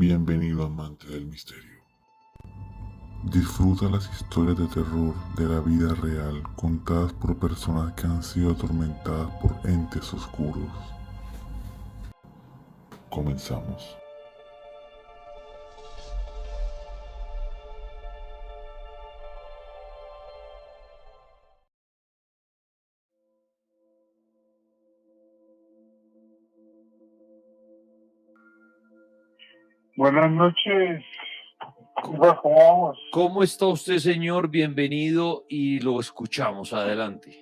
Bienvenido amante del misterio. Disfruta las historias de terror de la vida real contadas por personas que han sido atormentadas por entes oscuros. Comenzamos. Buenas noches. ¿Cómo vamos? ¿Cómo está usted, señor? Bienvenido y lo escuchamos. Adelante.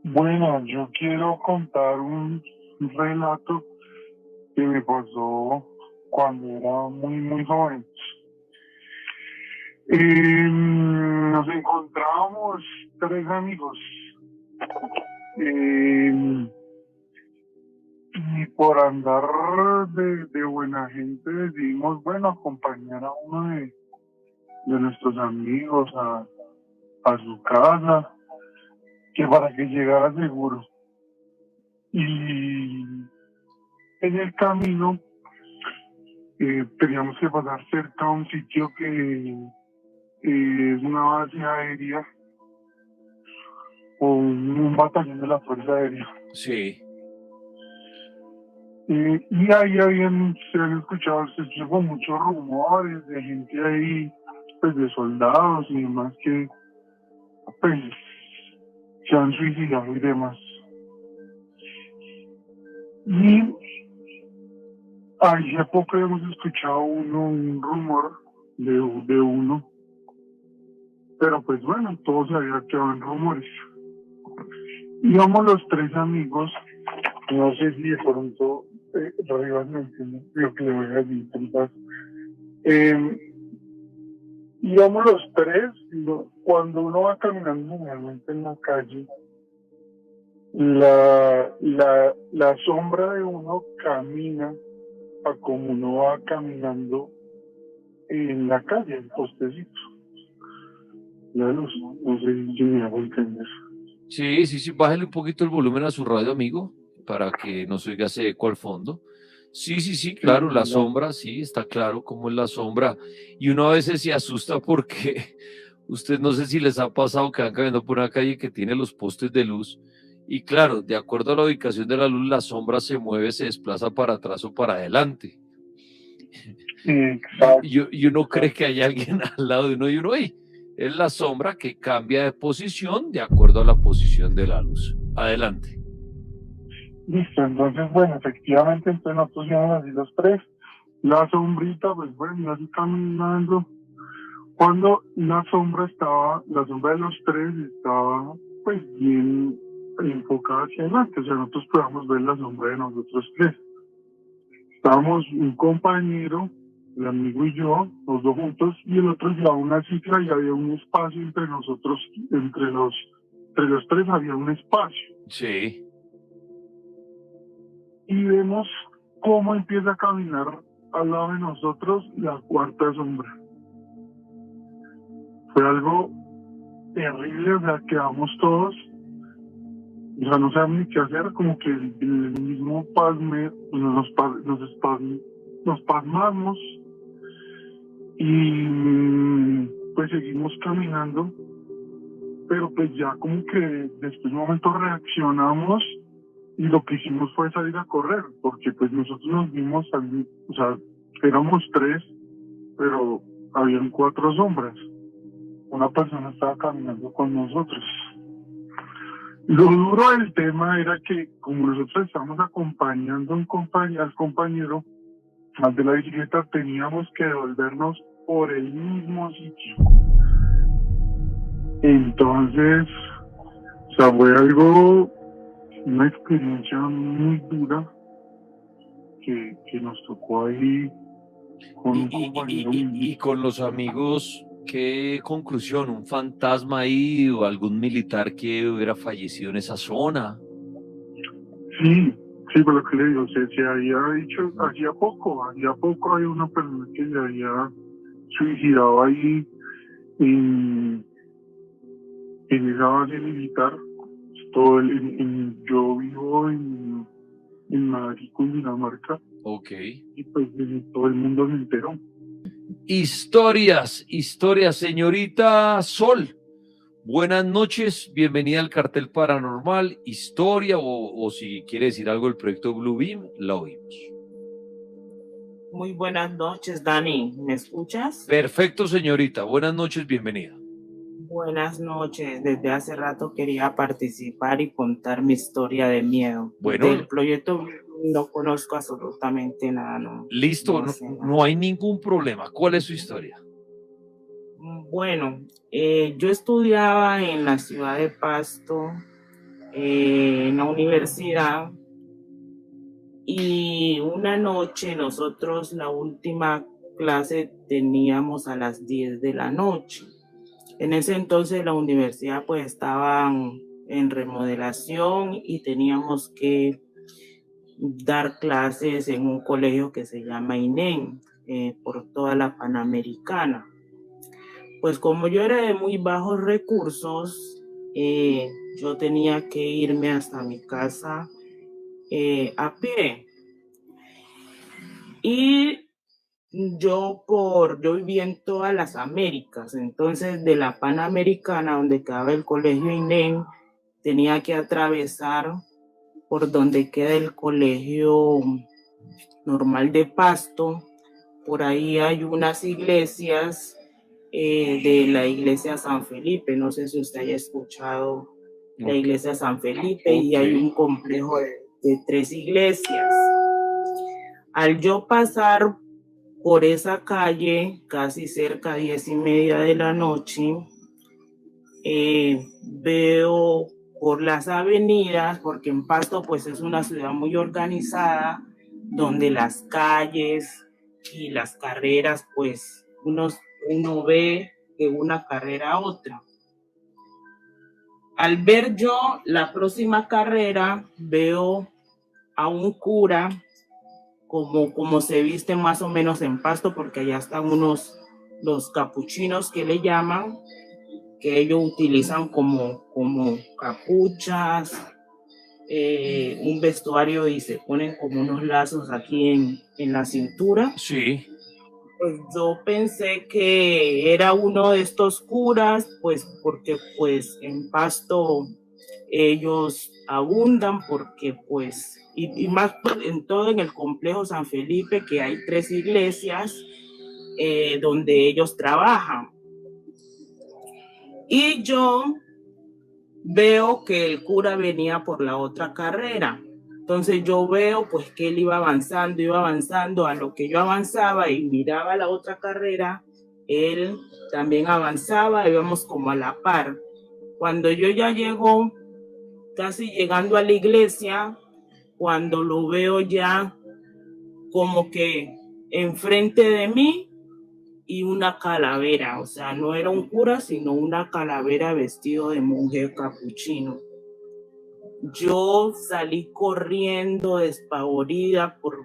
Bueno, yo quiero contar un relato que me pasó cuando era muy joven. Nos encontrábamos tres amigos y por andar de buena gente decidimos, bueno, acompañar a uno de nuestros amigos a su casa, que para que llegara seguro. Y en el camino teníamos que pasar cerca a un sitio que es una base aérea o un batallón de la Fuerza Aérea. Sí. Y ahí se habían escuchado muchos rumores de gente ahí, pues de soldados y demás que pues se han suicidado y demás. Y hace poco hemos escuchado un rumor de uno, pero pues bueno, todo se había quedado en rumores. Íbamos los tres amigos, no sé si de pronto Rivas me entiende lo que le voy a decir, compas. Íbamos los tres, cuando uno va caminando normalmente en la calle, la sombra de uno camina a como uno va caminando en la calle, el postecito. La luz, no sé si me hago entender. Sí. Bájale un poquito el volumen a su radio, amigo, para que no se oiga ese eco al fondo. Sí, claro, la sombra, sí, está claro cómo es la sombra. Y uno a veces se asusta porque usted no sé si les ha pasado que van caminando por una calle que tiene los postes de luz. Y claro, de acuerdo a la ubicación de la luz, la sombra se mueve, se desplaza para atrás o para adelante. Y uno cree que hay alguien al lado de uno y uno, ¡ay! Es la sombra que cambia de posición de acuerdo a la posición de la luz. Adelante. Listo, entonces, bueno, efectivamente, entonces nosotros íbamos así los tres. La sombrita, pues bueno, iba así caminando. Cuando la sombra de los tres estaba, pues bien enfocada hacia adelante. O sea, nosotros podíamos ver la sombra de nosotros tres. Estábamos un compañero, el amigo y yo, los dos juntos, y el otro llevaba una cicla y había un espacio entre nosotros, entre los tres había un espacio. Sí. Y vemos cómo empieza a caminar al lado de nosotros la cuarta sombra. Fue algo terrible, o sea, quedamos todos, o sea, no sabemos ni qué hacer, como que el mismo pasme, pues, nos pasmamos y pues seguimos caminando, pero pues ya como que después de un momento reaccionamos y lo que hicimos fue salir a correr, porque pues nosotros nos vimos, o sea, éramos tres, pero habían cuatro sombras. Una persona estaba caminando con nosotros. Lo duro del tema era que como nosotros estábamos acompañando al compañero, al de la bicicleta, teníamos que devolvernos por el mismo sitio. Entonces, o sea, fue una experiencia muy dura que nos tocó ahí con un compañero. Y con los amigos, ¿qué conclusión? ¿Un fantasma ahí o algún militar que hubiera fallecido en esa zona? Sí, por lo que le digo, se había dicho, hacía poco había una persona que se había suicidado ahí en esa base militar. Yo vivo en la aquí con Dinamarca, Ok. y pues todo el mundo se enteró. Historias, señorita Sol. Buenas noches, bienvenida al Cartel Paranormal, historia o si quiere decir algo del proyecto Bluebeam, la oímos. Muy buenas noches, Dani. ¿Me escuchas? Perfecto, señorita. Buenas noches, bienvenida. Buenas noches. Desde hace rato quería participar y contar mi historia de miedo. Bueno, del proyecto no conozco absolutamente nada. Listo, No sé nada. no hay ningún problema. ¿Cuál es su historia? Bueno, yo estudiaba en la ciudad de Pasto, en la universidad, y una noche nosotros la última clase teníamos a las 10 de la noche. En ese entonces la universidad pues estaba en remodelación y teníamos que dar clases en un colegio que se llama INEM, por toda la Panamericana. Pues como yo era de muy bajos recursos, yo tenía que irme hasta mi casa a pie. Y yo vivía en todas las Américas, entonces de la Panamericana, donde quedaba el colegio INEM, tenía que atravesar por donde queda el colegio normal de Pasto. Por ahí hay unas iglesias, de la iglesia San Felipe, no sé si usted haya escuchado la iglesia San Felipe, y hay un complejo de 3 iglesias. Al yo pasar por esa calle, casi cerca de 10:30 de la noche, veo por las avenidas, porque en Pasto pues es una ciudad muy organizada, donde las calles y las carreras pues uno ve de una carrera a otra. Al ver yo la próxima carrera, veo a un cura como se viste más o menos en Pasto, porque allá están los capuchinos que le llaman, que ellos utilizan como capuchas, un vestuario, y se ponen como unos lazos aquí en la cintura. Sí. Pues yo pensé que era uno de estos curas, pues porque pues en Pasto ellos abundan, porque pues, y más en todo en el complejo San Felipe, que hay 3 iglesias donde ellos trabajan. Y yo veo que el cura venía por la otra carrera. Entonces yo veo pues que él iba avanzando, a lo que yo avanzaba y miraba la otra carrera, él también avanzaba, íbamos como a la par. Cuando yo ya llego, casi llegando a la iglesia, cuando lo veo ya como que enfrente de mí, y una calavera, o sea, no era un cura, sino una calavera vestido de monje capuchino. Yo salí corriendo despavorida por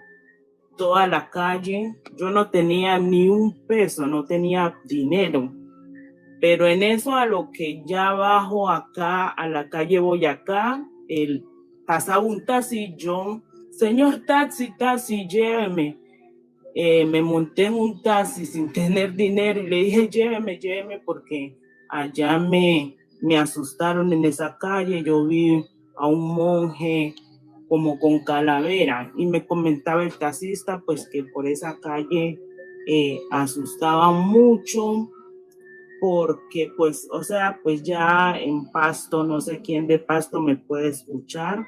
toda la calle. Yo no tenía ni un peso, no tenía dinero. Pero en eso, a lo que ya bajo acá a la calle Boyacá, pasaba un taxi, yo, señor taxi, lléveme. Me monté en un taxi sin tener dinero y le dije, lléveme, porque allá me asustaron en esa calle. Yo vi a un monje como con calavera, y me comentaba el taxista pues que por esa calle asustaban mucho, porque pues, o sea, pues ya en Pasto, no sé quién de Pasto me puede escuchar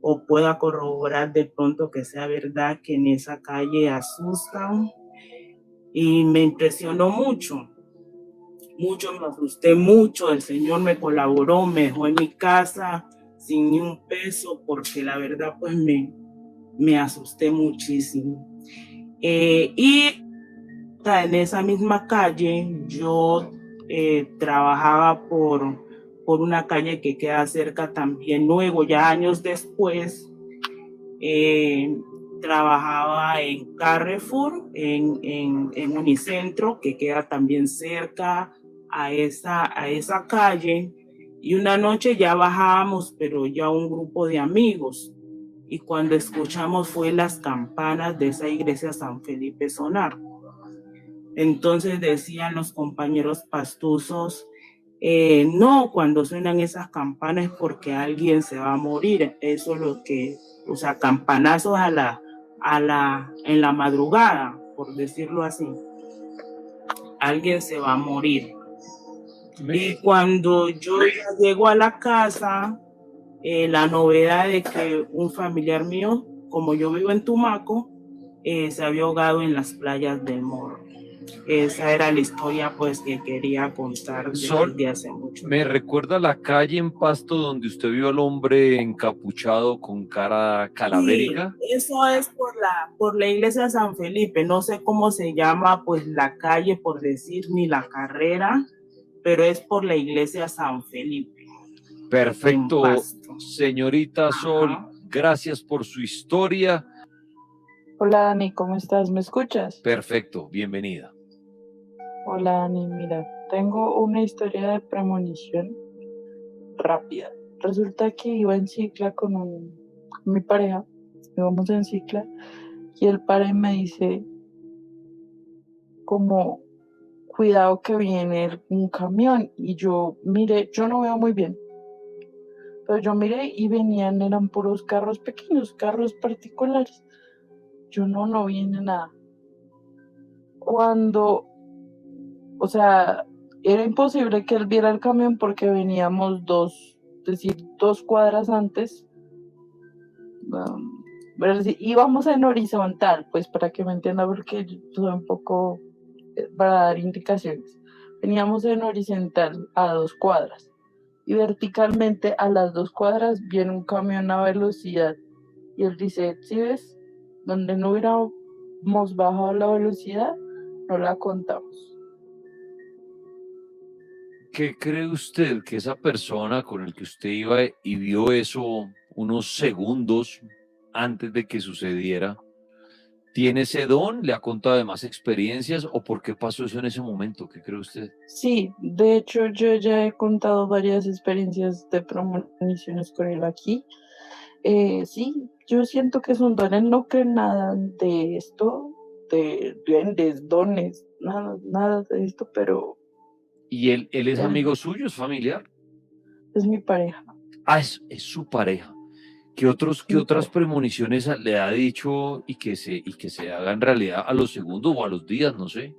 o pueda corroborar de pronto que sea verdad que en esa calle asustan. Y me impresionó mucho, me asusté mucho. El Señor me colaboró, me dejó en mi casa sin ni un peso, porque la verdad pues me asusté muchísimo. Y en esa misma calle yo trabajaba por una calle que queda cerca también. Luego, ya años después, trabajaba en Carrefour, en Unicentro, que queda también cerca a esa calle. Y una noche ya bajábamos, pero ya un grupo de amigos. y cuando escuchamos fue las campanas de esa iglesia San Felipe sonar. Entonces decían los compañeros pastuzos, no, cuando suenan esas campanas es porque alguien se va a morir. Eso es lo que, o sea, campanazos en la madrugada, por decirlo así. Alguien se va a morir. Y cuando yo ya llego a la casa, la novedad de que un familiar mío, como yo vivo en Tumaco, se había ahogado en las playas del Morro. Esa era la historia pues que quería contar desde hace mucho tiempo. Me recuerda la calle en Pasto donde usted vio al hombre encapuchado con cara calavérica. Sí, eso es por la iglesia de San Felipe. No sé cómo se llama pues la calle por decir ni la carrera, pero es por la iglesia San Felipe. Perfecto, señorita Sol, gracias por su historia. Hola Dani, ¿cómo estás? ¿Me escuchas? Perfecto, bienvenida. Hola Dani, mira, tengo una historia de premonición rápida. Resulta que iba en cicla con mi pareja, íbamos en cicla, y el padre me dice como, cuidado que viene un camión, y yo miré, yo no veo muy bien, pero yo miré y eran puros carros pequeños, carros particulares. Yo no viene nada. Cuando, o sea, era imposible que él viera el camión porque veníamos dos cuadras antes. Íbamos en horizontal, pues para que me entienda, porque yo soy un poco para dar indicaciones. Veníamos en horizontal a 2 cuadras y verticalmente a las 2 cuadras viene un camión a velocidad y él dice, ¿sí ves? Donde no hubiéramos bajado la velocidad, no la contamos. ¿Qué cree usted que esa persona con el que usted iba y vio eso unos segundos antes de que sucediera, tiene ese don? ¿Le ha contado de más experiencias o por qué pasó eso en ese momento? ¿Qué cree usted? Sí, de hecho yo ya he contado varias experiencias de premoniciones con él aquí. Sí, yo siento que es un don. Él no cree nada de esto, de duendes, dones, nada de esto, pero... ¿Y él es amigo suyo, es familiar? Es mi pareja. Ah, es su pareja. ¿Qué otras premoniciones le ha dicho y que se hagan realidad a los segundos o a los días, no sé?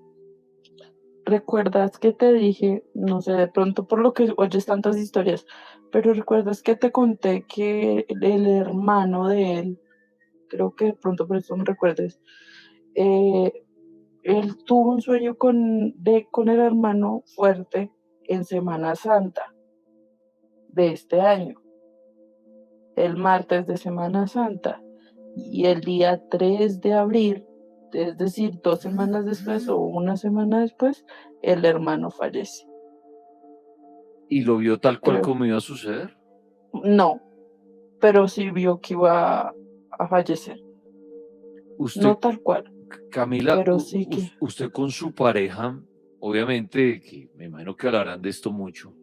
¿Recuerdas que te dije, no sé, de pronto por lo que oyes tantas historias, pero recuerdas que te conté que el hermano de él, creo que de pronto por eso me recuerdes, él tuvo un sueño con el hermano fuerte en Semana Santa de este año, el martes de Semana Santa, y el día 3 de abril, es decir, 2 semanas después o una semana después, el hermano fallece. ¿Y lo vio tal cual como iba a suceder? No, pero sí vio que iba a fallecer. No tal cual. Camila, pero sí que... usted con su pareja, obviamente, que me imagino que hablarán de esto mucho,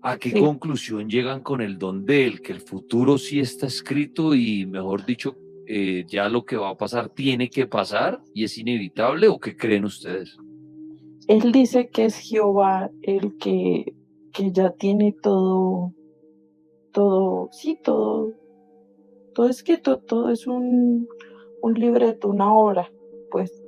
¿a qué conclusión llegan con el don de él? ¿Que el futuro sí está escrito y, mejor dicho, ya lo que va a pasar tiene que pasar y es inevitable? ¿O qué creen ustedes? Él dice que es Jehová el que ya tiene todo escrito, todo es un libreto, una obra, pues,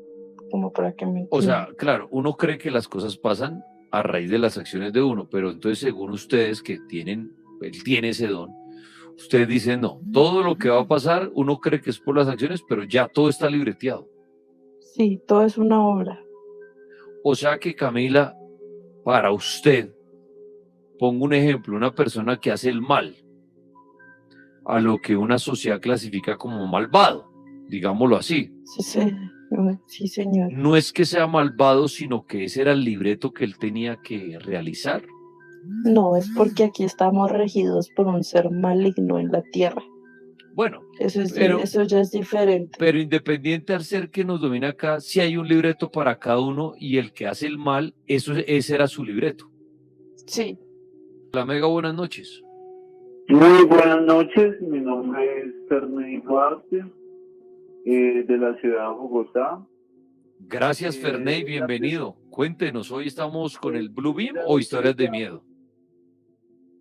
como para que me entiendan. O sea, claro, uno cree que las cosas pasan a raíz de las acciones de uno, pero entonces según ustedes que él tiene ese don, ustedes dicen no, todo lo que va a pasar uno cree que es por las acciones, pero ya todo está libreteado. Sí, todo es una obra. O sea que Camila, para usted, pongo un ejemplo, una persona que hace el mal, a lo que una sociedad clasifica como malvado, digámoslo así. Sí, señor. No es que sea malvado, sino que ese era el libreto que él tenía que realizar. No, es porque aquí estamos regidos por un ser maligno en la tierra. Bueno, eso ya es diferente. Pero independiente al ser que nos domina acá, sí hay un libreto para cada uno y el que hace el mal, ese era su libreto. Sí. Hola, Mega, buenas noches. Muy buenas noches, mi nombre es Ferney Duarte, de la ciudad de Bogotá. Gracias, Ferney, bienvenido. Cuéntenos, hoy estamos con el Blue Beam o historias de miedo.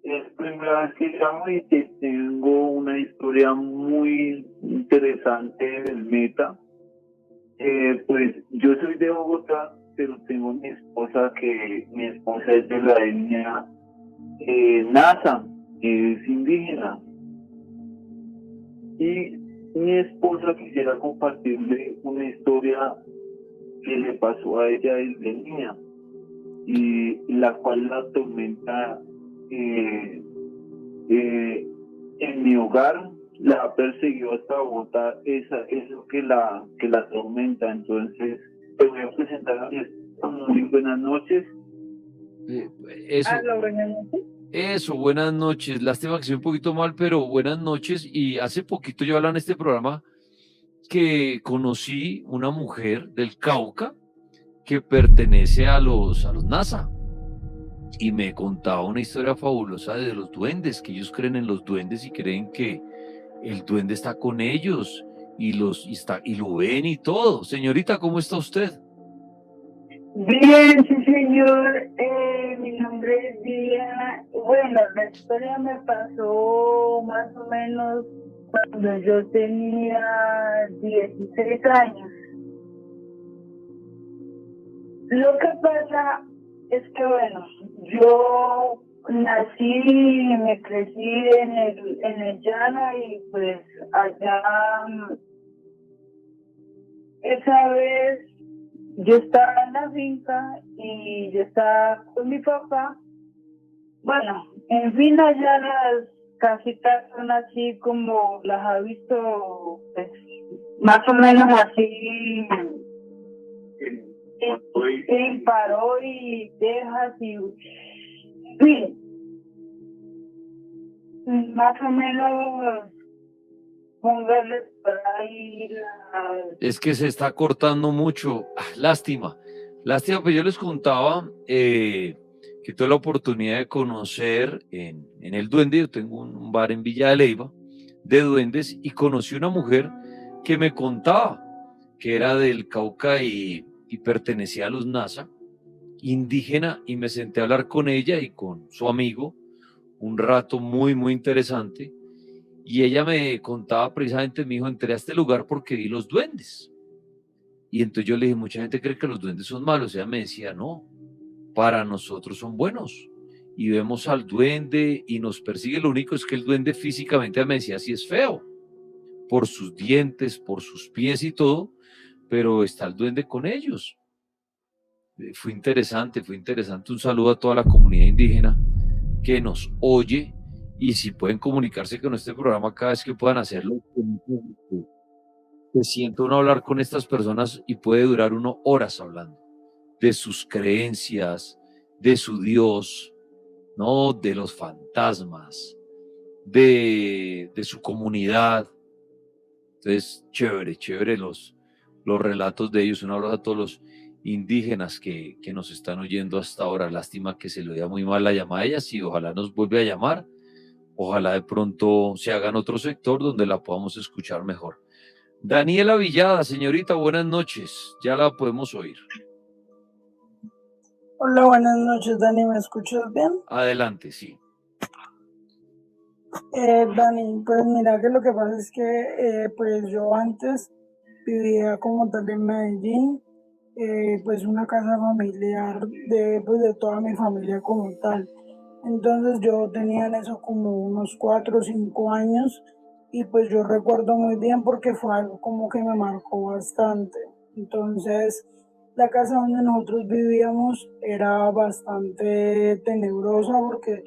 Es primera vez que llamo y te tengo una historia muy interesante del Meta. Pues yo soy de Bogotá, pero tengo mi esposa es de la etnia Nasa, que es indígena. Y mi esposa quisiera compartirle una historia que le pasó a ella desde niña y la cual la atormenta en mi hogar, la ha perseguido hasta Bogotá, eso que la atormenta. Entonces te voy a presentar a mi esposa. Muy buenas noches. Eso, buenas noches. Lástima que soy un poquito mal, pero buenas noches. Y hace poquito yo hablaba en este programa que conocí una mujer del Cauca que pertenece a los NASA y me contaba una historia fabulosa de los duendes, que ellos creen en los duendes y creen que el duende está con ellos y lo ven y todo. Señorita, ¿cómo está usted? Bien, sí, señor. Mi nombre es Diana. Bueno, la historia me pasó más o menos cuando yo tenía 16 años. Lo que pasa es que, bueno, yo nací y me crecí en el llano y pues allá esa vez yo estaba en la finca y yo estaba con mi papá. Bueno, en fin, allá las casitas son así como las ha visto, pues, más o menos así, en paró y dejas y, en fin, más o menos, póngale por ahí Es que se está cortando mucho. Lástima. Lástima, pues yo les contaba que tuve la oportunidad de conocer en el Duende. Yo tengo un bar en Villa de Leyva de duendes y conocí una mujer que me contaba que era del Cauca y pertenecía a los NASA, indígena, y me senté a hablar con ella y con su amigo un rato muy, muy interesante. Y ella me contaba precisamente, me dijo, entré a este lugar porque vi los duendes. Y entonces yo le dije, mucha gente cree que los duendes son malos. Ella me decía, no, para nosotros son buenos. Y vemos al duende y nos persigue. Lo único es que el duende físicamente, ella me decía, sí es feo, por sus dientes, por sus pies y todo, pero está el duende con ellos. Fue interesante, fue interesante. Un saludo a toda la comunidad indígena que nos oye. Y si pueden comunicarse con este programa cada vez que puedan hacerlo, se sienta uno a hablar con estas personas y puede durar uno horas hablando de sus creencias, de su Dios, ¿no? De los fantasmas, de su comunidad. Entonces, chévere, chévere los relatos de ellos. Un abrazo a todos los indígenas que nos están oyendo hasta ahora. Lástima que se le oía muy mal la llamada a ellas y ojalá nos vuelva a llamar. Ojalá de pronto se haga en otro sector donde la podamos escuchar mejor. Daniela Villada, señorita, buenas noches. Ya la podemos oír. Hola, buenas noches, Dani. ¿Me escuchas bien? Adelante, sí. Dani, pues mira que lo que pasa es que pues yo antes vivía como tal en Medellín, pues una casa familiar pues, de toda mi familia como tal. Entonces yo tenía en eso como unos 4 o 5 años y pues yo recuerdo muy bien porque fue algo como que me marcó bastante. Entonces la casa donde nosotros vivíamos era bastante tenebrosa porque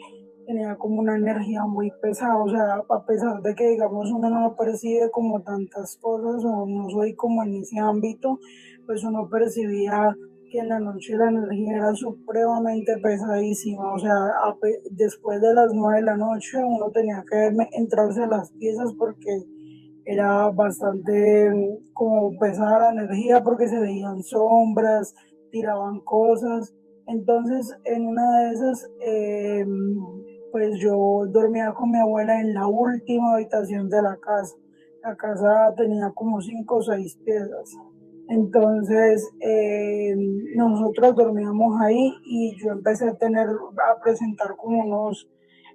tenía como una energía muy pesada, o sea, a pesar de que digamos uno no percibe como tantas cosas o no soy como en ese ámbito, pues uno percibía que en la noche la energía era supremamente pesadísima, o sea, después de las 9 de la noche uno tenía que entrarse a las piezas porque era bastante como pesada la energía porque se veían sombras, tiraban cosas. Entonces, en una de esas, pues yo dormía con mi abuela en la última habitación de la casa. La casa tenía como 5 o 6 piezas. Entonces, nosotros dormíamos ahí y yo empecé a presentar como unos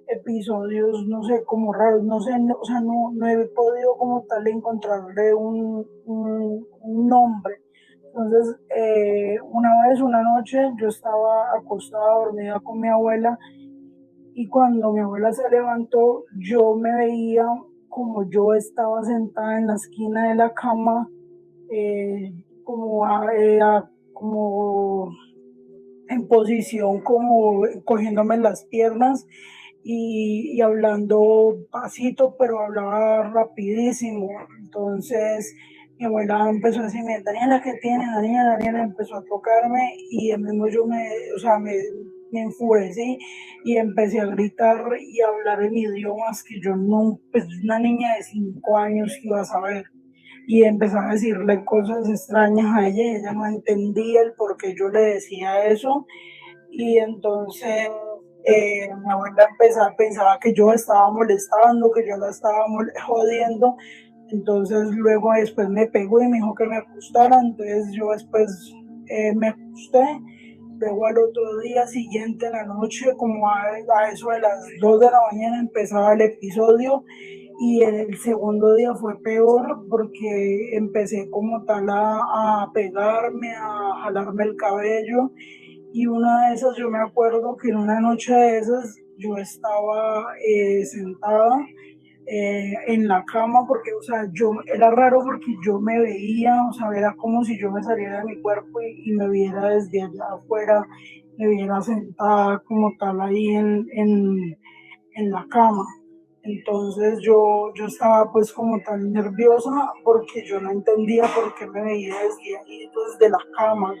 episodios, no sé, como raros, no sé, no, o sea, no he podido como tal encontrarle un nombre. Entonces, una vez, una noche, yo estaba acostada, dormida con mi abuela y cuando mi abuela se levantó, yo me veía como yo estaba sentada en la esquina de la cama, como en posición, como cogiéndome las piernas y hablando pasito, pero hablaba rapidísimo. Entonces mi abuela empezó a decirme, Daniela, ¿qué tiene? Daniela, Daniela, empezó a tocarme y el mismo yo o sea, me enfurecí y empecé a gritar y a hablar en idiomas que yo no, pues una niña de 5 años que iba a saber. Y empezaba a decirle cosas extrañas a ella y ella no entendía el por qué yo le decía eso y entonces mi abuela pensaba que yo estaba molestando, que yo la estaba jodiendo, entonces luego después me pegó y me dijo que me acostara, entonces yo después me acosté, luego al otro día siguiente en la noche, como a eso de las 2 de la mañana empezaba el episodio y el segundo día fue peor porque empecé como tal a pegarme, a jalarme el cabello y una de esas, yo me acuerdo que en una noche de esas yo estaba sentada en la cama porque, o sea, era raro porque yo me veía, o sea, era como si yo me saliera de mi cuerpo y me viera desde allá afuera, me viera sentada como tal ahí en la cama. Entonces yo estaba pues como tan nerviosa porque yo no entendía por qué me veía desde ahí, desde la cama,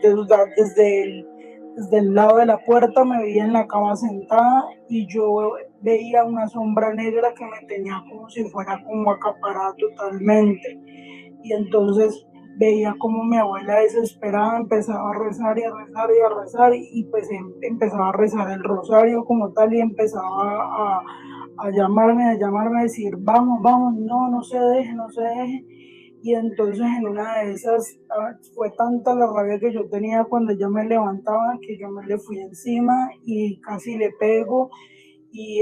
desde el lado de la puerta me veía en la cama sentada y yo veía una sombra negra que me tenía como si fuera como acaparada totalmente. Y entonces veía como mi abuela desesperada empezaba a rezar y a rezar y a rezar y pues empezaba a rezar el rosario como tal y empezaba a llamarme, a decir, vamos, vamos, no, no se deje, no se deje. Y entonces en una de esas fue tanta la rabia que yo tenía cuando ella me levantaba que yo me le fui encima y casi le pego y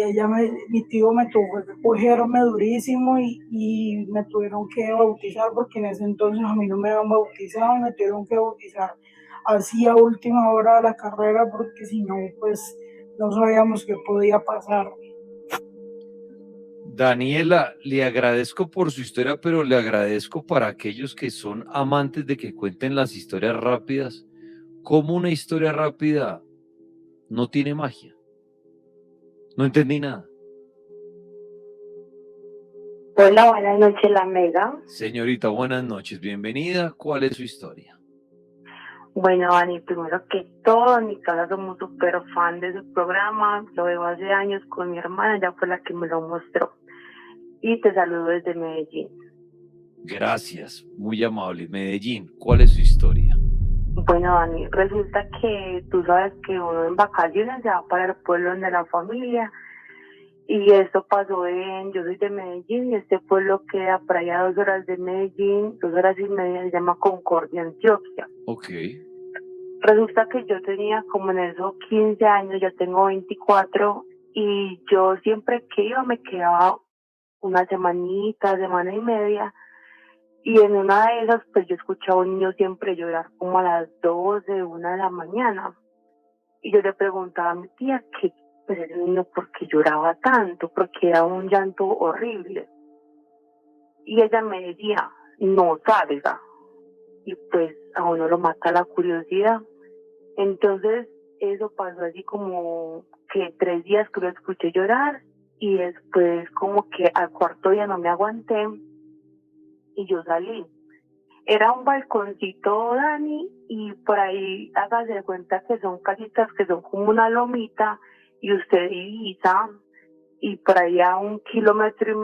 mi tío me tuvo que cogerme durísimo y me tuvieron que bautizar porque en ese entonces a mí no me habían bautizado y me tuvieron que bautizar así a última hora de la carrera porque si no pues no sabíamos qué podía pasar. Daniela, le agradezco por su historia, pero le agradezco para aquellos que son amantes de que cuenten las historias rápidas, como una historia rápida no tiene magia. No entendí nada. Hola, buenas noches, la Mega. Señorita, buenas noches, bienvenida. ¿Cuál es su historia? Bueno, Dani, primero que todo, en mi casa somos súper fan de su programa. Lo veo hace años con mi hermana, ella fue la que me lo mostró. Y te saludo desde Medellín. Gracias, muy amable. Medellín, ¿cuál es su historia? Bueno, Dani, resulta que tú sabes que uno en vacaciones se va para el pueblo donde la familia. Y esto pasó yo soy de Medellín y este pueblo queda por allá a 2 horas de Medellín, 2 horas y media, se llama Concordia, Antioquia. Ok. Resulta que yo tenía como en esos 15 años, ya tengo 24, y yo siempre que iba me quedaba una semanita, semana y media, y en una de esas pues yo escuchaba a un niño siempre llorar como a las 12, 1 de la mañana, y yo le preguntaba a mi tía que pues ese niño por qué lloraba tanto, porque era un llanto horrible, y ella me decía, no salga, y pues a uno lo mata la curiosidad. Entonces, eso pasó así como que 3 días que lo escuché llorar y después como que al cuarto día no me aguanté y yo salí. Era un balconcito, Dani, y por ahí hágase de cuenta que son casitas que son como una lomita y usted divisa y por ahí a 1,5 kilómetros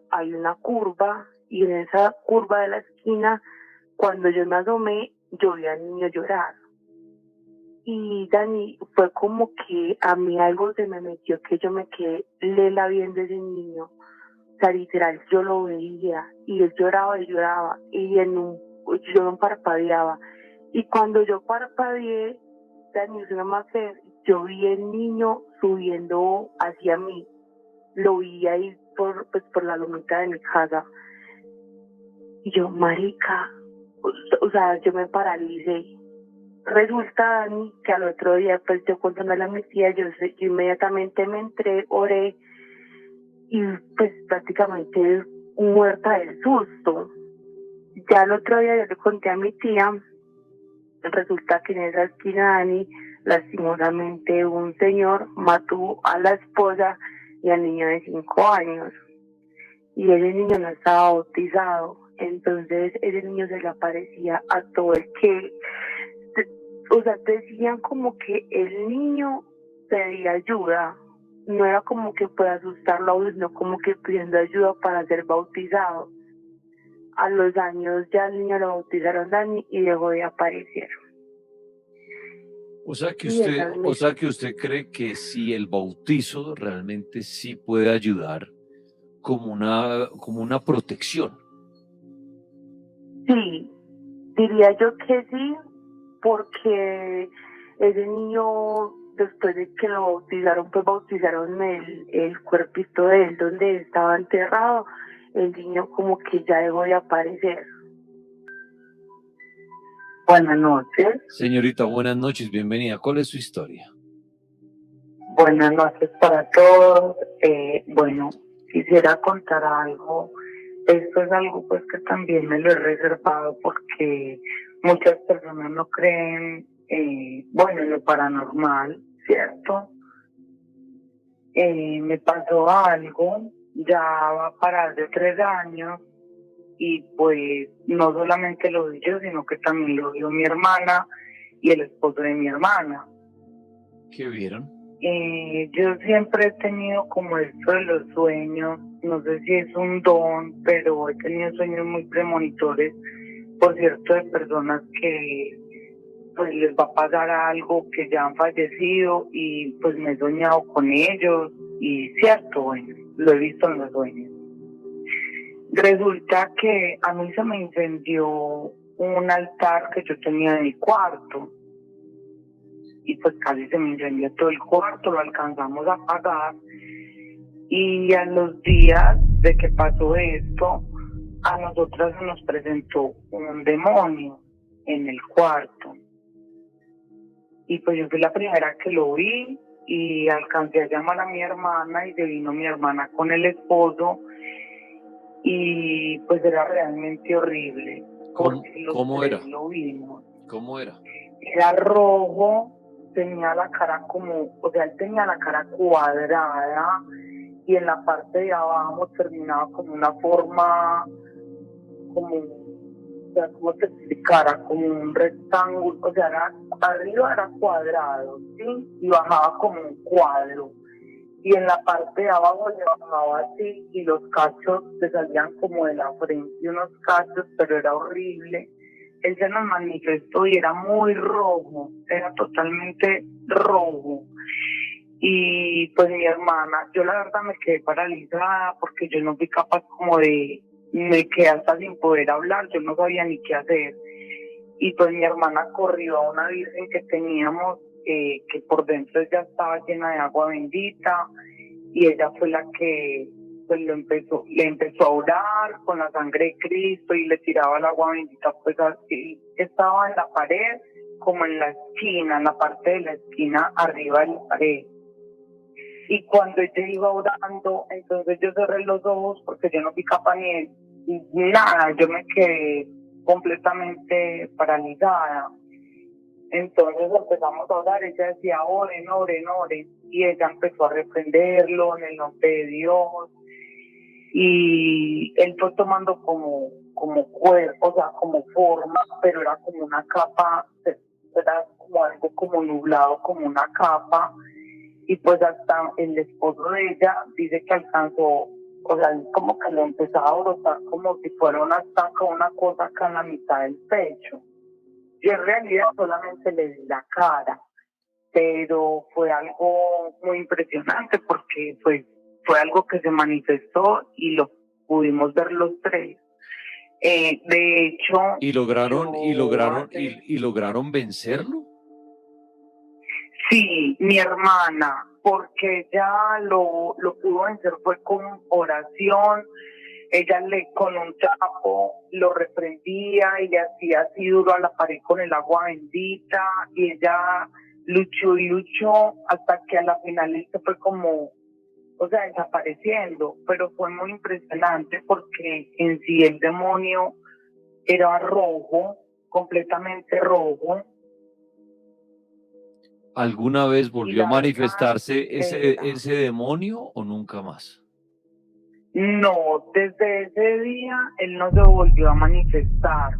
hay una curva y en esa curva de la esquina, cuando yo me asomé, yo vi al niño llorar. Y Dani, fue como que a mí algo se me metió, que yo me quedé lela viendo ese niño. O sea, literal, yo lo veía y él lloraba y yo no parpadeaba. Y cuando yo parpadeé, Dani, es una más que yo vi el niño subiendo hacia mí. Lo vi ahí por la lomita de mi casa. Y yo, marica, o sea, yo me paralicé. Resulta, Dani, que al otro día, pues yo contándole a mi tía, yo inmediatamente me entré, oré y pues prácticamente muerta del susto. Ya el otro día yo le conté a mi tía, resulta que en esa esquina, Dani, lastimosamente un señor mató a la esposa y al niño de 5 años. Y ese niño no estaba bautizado, entonces ese niño se le aparecía a todo el que... O sea, decían como que el niño pedía ayuda, no era como que pueda asustarlo, sino como que pidiendo ayuda para ser bautizado. A los años ya el niño lo bautizaron, Dani, y dejó de aparecer. O sea que usted cree que si el bautizo realmente sí puede ayudar como una protección. Sí, diría yo que sí, porque ese niño, después de que lo bautizaron, pues bautizaron el cuerpito de él donde estaba enterrado. El niño como que ya dejó de aparecer. Buenas noches. Señorita, buenas noches, bienvenida. ¿Cuál es su historia? Buenas noches para todos. Bueno, quisiera contar algo. Esto es algo pues que también me lo he reservado porque muchas personas no creen, bueno, en lo paranormal, ¿cierto? Me pasó algo, ya va para de 3 años, y pues no solamente lo vi yo, sino que también lo vio mi hermana y el esposo de mi hermana. ¿Qué vieron? Yo siempre he tenido como esto de los sueños, no sé si es un don, pero he tenido sueños muy premonitores, por cierto, de personas que pues les va a pasar algo, que ya han fallecido, y pues me he soñado con ellos, y cierto, bueno, lo he visto en los sueños. Resulta que a mí se me incendió un altar que yo tenía en mi cuarto, y pues casi se me incendió todo el cuarto, lo alcanzamos a apagar, y a los días de que pasó esto, a nosotras se nos presentó un demonio en el cuarto. Y pues yo fui la primera que lo vi y alcancé a llamar a mi hermana y se vino mi hermana con el esposo y pues era realmente horrible. ¿Cómo era? Lo vimos. ¿Cómo era? Era rojo, tenía la cara como, o sea, él tenía la cara cuadrada y en la parte de abajo terminaba como una forma, como, o sea, ¿cómo te explicara? Como un rectángulo, o sea, arriba era cuadrado, ¿sí? Y bajaba como un cuadro. Y en la parte de abajo le bajaba así y los cachos le salían como de la frente, unos cachos, pero era horrible. Él se nos manifestó y era muy rojo, era totalmente rojo. Y pues mi hermana, yo la verdad me quedé paralizada porque yo no fui capaz como me quedé hasta sin poder hablar, yo no sabía ni qué hacer. Y pues mi hermana corrió a una virgen que teníamos, que por dentro ya estaba llena de agua bendita, y ella fue la que pues le empezó a orar con la sangre de Cristo y le tiraba el agua bendita, pues así estaba en la pared, como en la esquina, en la parte de la esquina arriba de la pared. Y cuando ella iba orando, entonces yo cerré los ojos porque yo no fui capaz ni nada, yo me quedé completamente paralizada. Entonces empezamos a orar, ella decía, oren, oren, oren, y ella empezó a reprenderlo en el nombre de Dios, y él fue tomando como cuerpo, o sea, como forma, pero era como una capa, era como algo como nublado, como una capa, y pues hasta el esposo de ella dice que alcanzó, o sea, como que lo empezaba a brotar como si fuera una estaca, una cosa acá en la mitad del pecho. Yo en realidad solamente le vi la cara, pero fue algo muy impresionante porque fue algo que se manifestó y lo pudimos ver los tres. De hecho, ¿Y lograron vencerlo? Sí, mi hermana, porque ella lo pudo vencer fue con oración. Ella con un trapo lo reprendía y le hacía así duro a la pared con el agua bendita, y ella luchó y luchó hasta que a la final esto fue como, o sea, desapareciendo. Pero fue muy impresionante porque en sí el demonio era rojo, completamente rojo. ¿Alguna vez volvió a manifestarse era. ese demonio o nunca más? No, desde ese día él no se volvió a manifestar,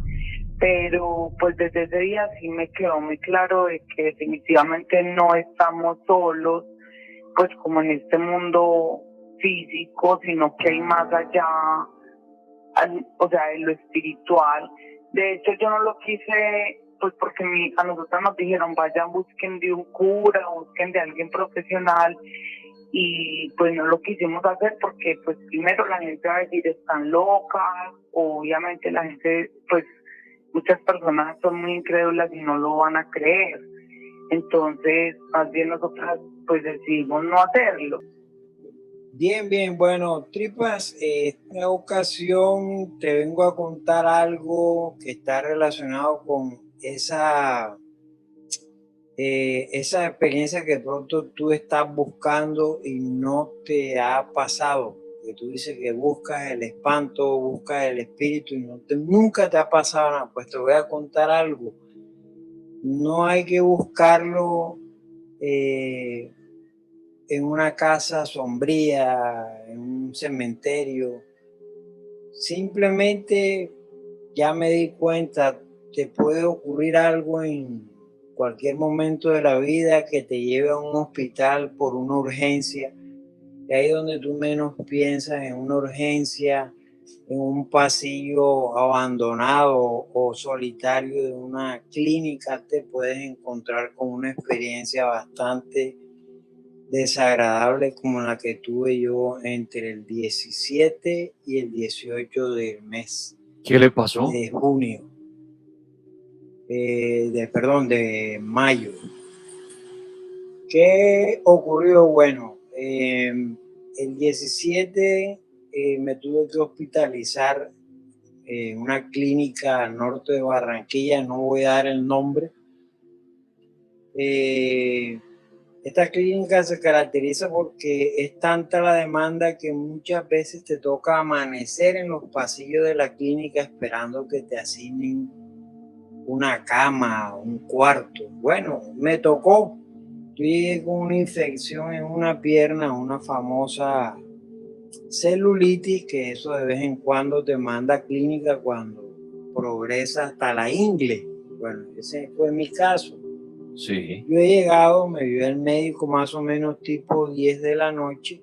pero pues desde ese día sí me quedó muy claro de que definitivamente no estamos solos, pues como en este mundo físico, sino que hay más allá, o sea, en lo espiritual. De hecho, yo no lo quise, pues porque a nosotros nos dijeron, vayan, busquen de un cura, busquen de alguien profesional, y pues no lo quisimos hacer porque pues primero la gente va a decir están locas, obviamente la gente, pues muchas personas son muy incrédulas y no lo van a creer. Entonces, más bien nosotras pues decidimos no hacerlo. Bien, bien, bueno, Tripas, esta ocasión te vengo a contar algo que está relacionado con esa experiencia que de pronto tú estás buscando y no te ha pasado. Que tú dices que buscas el espanto, buscas el espíritu y nunca te ha pasado nada. Pues te voy a contar algo. No hay que buscarlo en una casa sombría, en un cementerio. Simplemente ya me di cuenta, te puede ocurrir algo en cualquier momento de la vida que te lleve a un hospital por una urgencia. Y ahí donde tú menos piensas, en una urgencia, en un pasillo abandonado o solitario de una clínica, te puedes encontrar con una experiencia bastante desagradable como la que tuve yo entre el 17 y el 18 del mes. ¿Qué le pasó? De junio. De mayo. ¿Qué ocurrió? Bueno, el 17 me tuve que hospitalizar en una clínica al norte de Barranquilla, no voy a dar el nombre. Esta clínica se caracteriza porque es tanta la demanda que muchas veces te toca amanecer en los pasillos de la clínica esperando que te asignen una cama, un cuarto. Bueno, me tocó. Yo llegué con una infección en una pierna, una famosa celulitis, que eso de vez en cuando te manda a clínica cuando progresa hasta la ingle. Bueno, ese fue mi caso. Sí. Yo he llegado, me vio el médico más o menos tipo 10 de la noche.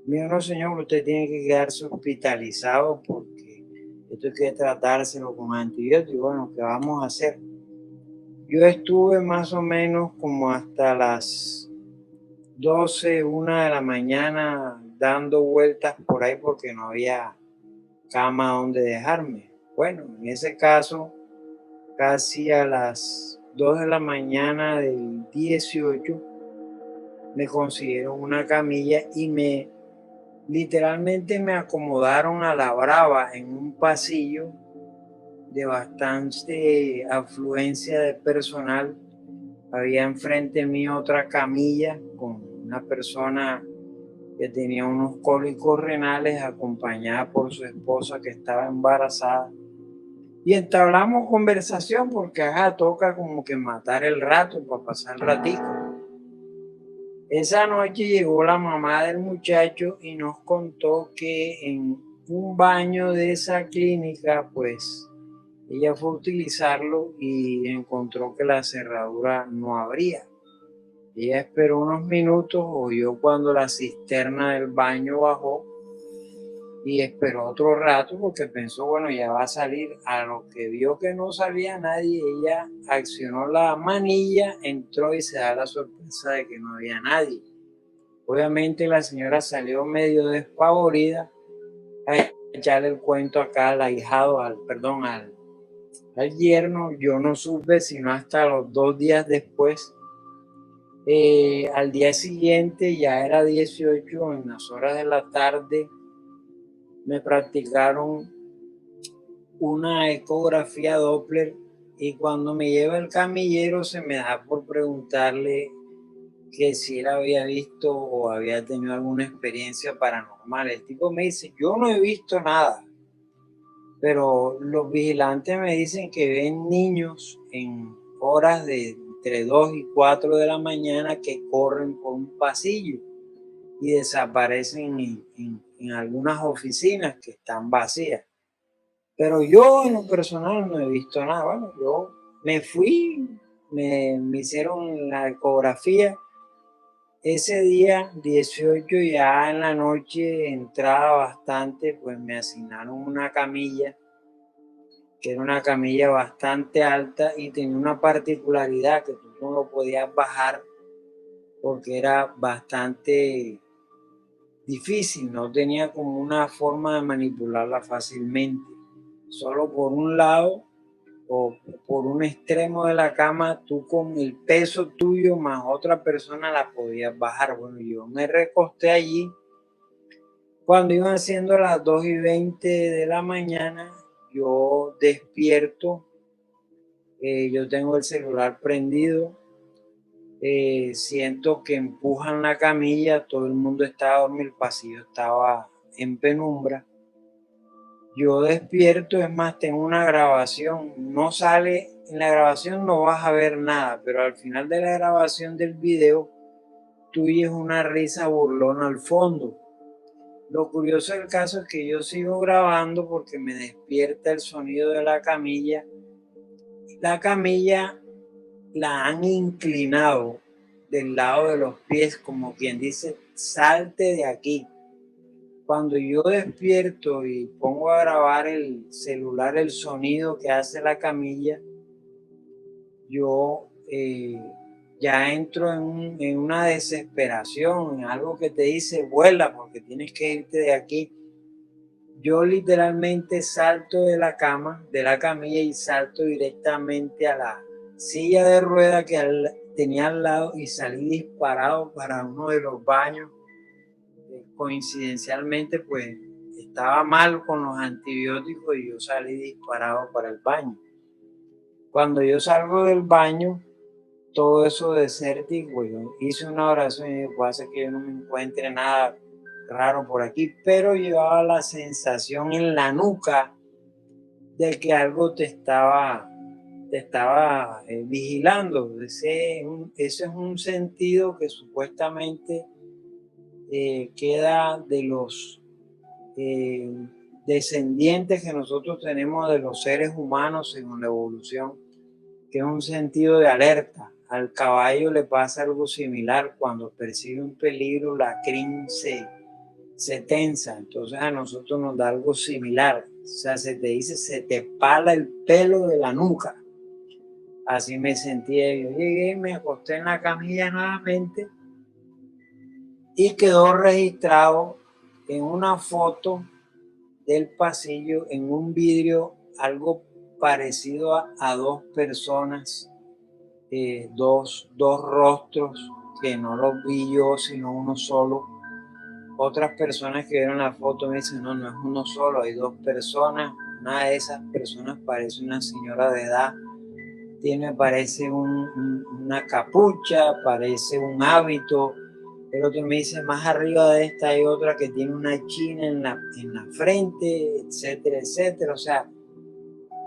Me dijo, no señor, usted tiene que quedarse hospitalizado porque esto hay que tratárselo con antibióticos. Bueno, ¿qué vamos a hacer? Yo estuve más o menos como hasta las 12, 1 de la mañana dando vueltas por ahí porque no había cama donde dejarme. Bueno, en ese caso, casi a las 2 de la mañana del 18 me consiguieron una camilla y literalmente me acomodaron a la brava en un pasillo de bastante afluencia de personal. Había enfrente mío otra camilla con una persona que tenía unos cólicos renales acompañada por su esposa que estaba embarazada. Y entablamos conversación porque toca como que matar el rato para pasar el ratico. Esa noche llegó la mamá del muchacho y nos contó que en un baño de esa clínica, pues ella fue a utilizarlo y encontró que la cerradura no abría. Ella esperó unos minutos, oyó cuando la cisterna del baño bajó y esperó otro rato porque pensó, bueno, ya va a salir. A lo que vio que no salía nadie, ella accionó la manilla, entró y se da la sorpresa de que no había nadie. Obviamente la señora salió medio despavorida a echarle el cuento acá al ahijado, al yerno. Yo no supe sino hasta los 2 días después. Al día siguiente, ya era 18, en las horas de la tarde, me practicaron una ecografía Doppler y cuando me lleva el camillero se me da por preguntarle que si él había visto o había tenido alguna experiencia paranormal. El tipo me dice, yo no he visto nada, pero los vigilantes me dicen que ven niños en horas de entre 2 y 4 de la mañana que corren por un pasillo y desaparecen en algunas oficinas que están vacías. Pero yo en lo personal no he visto nada. Bueno, yo me fui, me hicieron la ecografía. Ese día, 18, ya en la noche, entrada bastante, pues me asignaron una camilla, que era una camilla bastante alta y tenía una particularidad que tú no lo podías bajar porque era bastante difícil, no tenía como una forma de manipularla fácilmente. Solo por un lado o por un extremo de la cama, tú con el peso tuyo más otra persona la podías bajar. Bueno, yo me recosté allí. Cuando iban siendo las 2:20 de la mañana, yo despierto, yo tengo el celular prendido, siento que empujan la camilla, todo el mundo estaba dormido, el pasillo estaba en penumbra. Yo despierto, es más, tengo una grabación, no sale, en la grabación no vas a ver nada, pero al final de la grabación del video, tú oyes una risa burlona al fondo. Lo curioso del caso es que yo sigo grabando porque me despierta el sonido de la camilla. La camilla la han inclinado del lado de los pies, como quien dice, salte de aquí. Cuando yo despierto y pongo a grabar el celular, el sonido que hace la camilla, yo ya entro en una desesperación, en algo que te dice, vuela porque tienes que irte de aquí. Yo literalmente salto de la camilla y salto directamente a la silla de rueda que tenía al lado y salí disparado para uno de los baños. Coincidencialmente, pues estaba mal con los antibióticos y yo salí disparado para el baño. Cuando yo salgo del baño, todo eso desértico, yo hice una oración y dije, puede ser que yo no me encuentre nada raro por aquí, pero llevaba la sensación en la nuca de que algo te estaba vigilando. Ese es un sentido que supuestamente queda de los descendientes que nosotros tenemos de los seres humanos según la evolución, que es un sentido de alerta. Al caballo le pasa algo similar, cuando percibe un peligro la crin se tensa, entonces a nosotros nos da algo similar, o sea, se te pala el pelo de la nuca. Así me sentía, yo llegué, me acosté en la camilla nuevamente y quedó registrado en una foto del pasillo, en un vidrio, algo parecido a 2 personas, dos rostros que no los vi yo, sino uno solo. Otras personas que vieron la foto me dicen, no es uno solo, hay 2 personas. Una de esas personas parece una señora de edad, parece una capucha, parece un hábito. El otro me dice, más arriba de esta hay otra que tiene una china en la frente, etcétera, etcétera. O sea,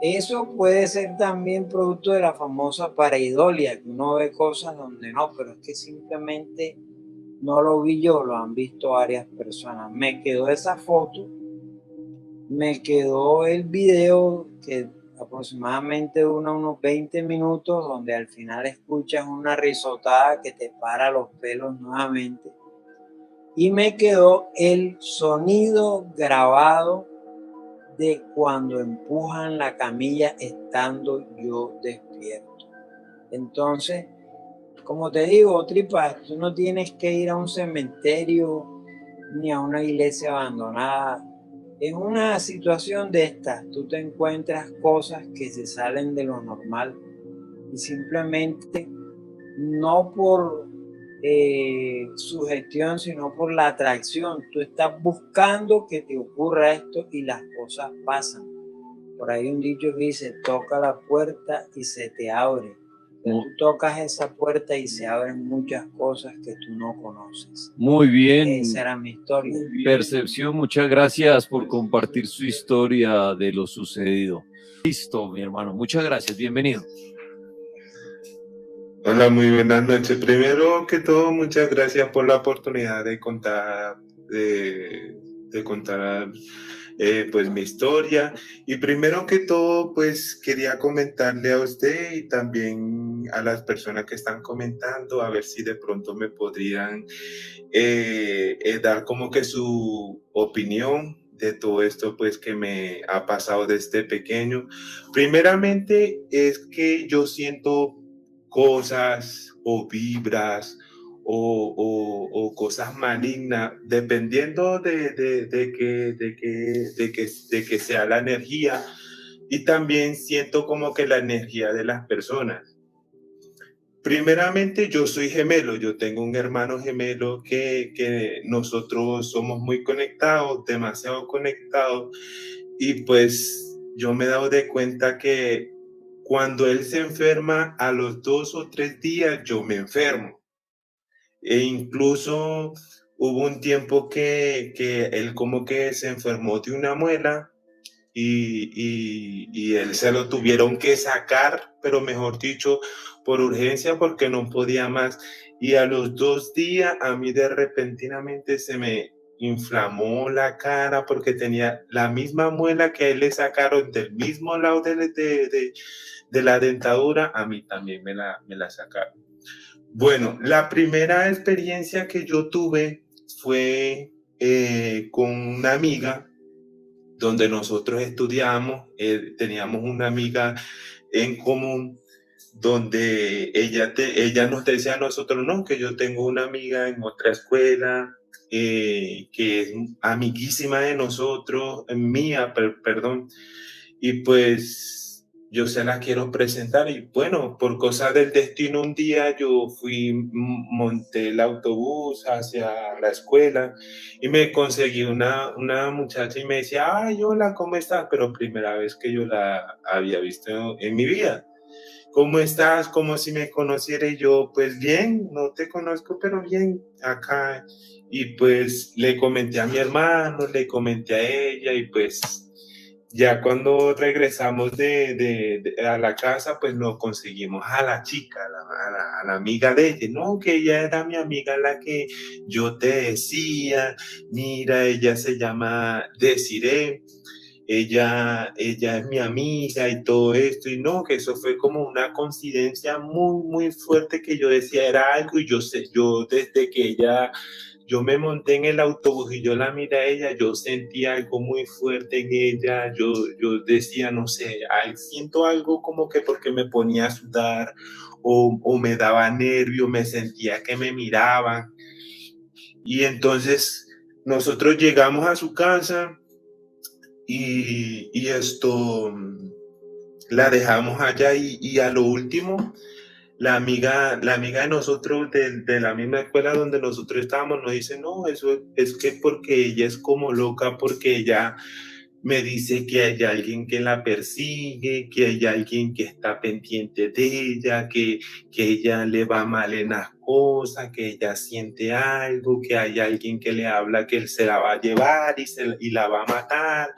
eso puede ser también producto de la famosa pareidolia, que uno ve cosas donde no, pero es que simplemente no lo vi yo, lo han visto varias personas. Me quedó esa foto, me quedó el video que aproximadamente dura unos 20 minutos, donde al final escuchas una risotada que te para los pelos nuevamente. y me quedó el sonido grabado de cuando empujan la camilla estando yo despierto. Entonces, como te digo, Tripa, tú no tienes que ir a un cementerio ni a una iglesia abandonada. En una situación de estas, tú te encuentras cosas que se salen de lo normal y simplemente no por sugestión, sino por la atracción. Tú estás buscando que te ocurra esto y las cosas pasan. Por ahí un dicho que dice, toca la puerta y se te abre. Tú tocas esa puerta y se abren muchas cosas que tú no conoces. Muy bien. Esa era mi historia. Percepción, muchas gracias por compartir su historia de lo sucedido. Listo, mi hermano. Muchas gracias. Bienvenido. Hola, muy buenas noches. Primero que todo, muchas gracias por la oportunidad de contar, pues mi historia. Y primero que todo, pues quería comentarle a usted y también a las personas que están comentando, a ver si de pronto me podrían dar como que su opinión de todo esto pues que me ha pasado desde pequeño. Primeramente es que yo siento cosas o vibras o cosas malignas, dependiendo de que sea la energía, y también siento como que la energía de las personas. Primeramente, yo soy gemelo, yo tengo un hermano gemelo que nosotros somos muy conectados, demasiado conectados, y pues yo me he dado de cuenta que cuando él se enferma, a los 2 o 3 días yo me enfermo. E incluso hubo un tiempo que él como que se enfermó de una muela y él se lo tuvieron que sacar, pero mejor dicho, por urgencia porque no podía más. Y a los 2 días a mí repentinamente se me inflamó la cara porque tenía la misma muela que a él le sacaron del mismo lado de la dentadura, a mí también me la sacaron. Bueno, la primera experiencia que yo tuve fue con una amiga donde nosotros estudiamos, teníamos una amiga en común donde ella nos decía a nosotros, no, que yo tengo una amiga en otra escuela que es amiguísima de nosotros, mía, perdón, y pues yo se la quiero presentar. Y bueno, por cosas del destino, un día yo monté el autobús hacia la escuela y me conseguí una muchacha y me decía, ay, hola, ¿cómo estás? Pero primera vez que yo la había visto en mi vida. ¿Cómo estás? Como si me conociera. Y yo, pues bien, no te conozco, pero bien, acá. Y pues le comenté a mi hermano, le comenté a ella, y pues ya cuando regresamos a la casa, pues nos conseguimos a la chica, a la amiga de ella. No, que ella era mi amiga, la que yo te decía, mira, ella se llama Desiree. Ella es mi amiga y todo esto, y no, que eso fue como una coincidencia muy, muy fuerte, que yo decía era algo, y yo desde que yo me monté en el autobús y yo la miré a ella, yo sentí algo muy fuerte en ella, yo decía, no sé, siento algo como que porque me ponía a sudar o me daba nervio, me sentía que me miraban, y entonces nosotros llegamos a su casa. Y esto la dejamos allá, y a lo último la amiga de nosotros de la misma escuela donde nosotros estábamos nos dice, no, eso es que porque ella es como loca, porque ella me dice que hay alguien que la persigue, que hay alguien que está pendiente de ella, que ella le va mal en las cosas, que ella siente algo, que hay alguien que le habla que él se la va a llevar y la va a matar